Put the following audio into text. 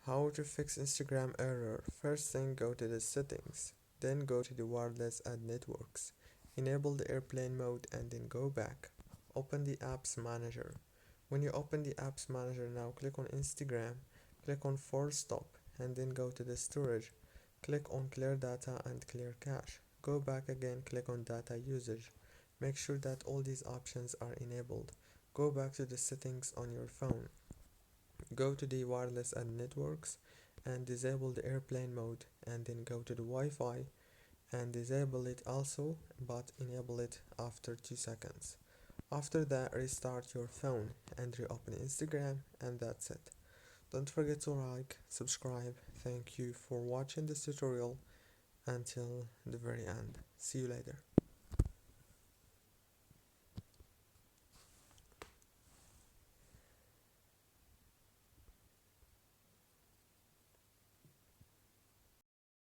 How to fix Instagram error. First thing, go to the settings, then go to the wireless and networks. Enable the airplane mode and then go back. Open the apps manager. When you open the apps manager, now click on Instagram, click on force stop and then go to the storage. Click on clear data and clear cache. Go back again, click on data usage. Make sure that all these options are enabled. Go back to the settings on your phone. Go to the wireless and networks and disable the airplane mode and then go to the Wi-Fi and disable it also, but enable it after 2 seconds. After that, restart your phone and reopen Instagram, and that's it. Don't forget to like, subscribe. Thank you for watching this tutorial until the very end. See you later.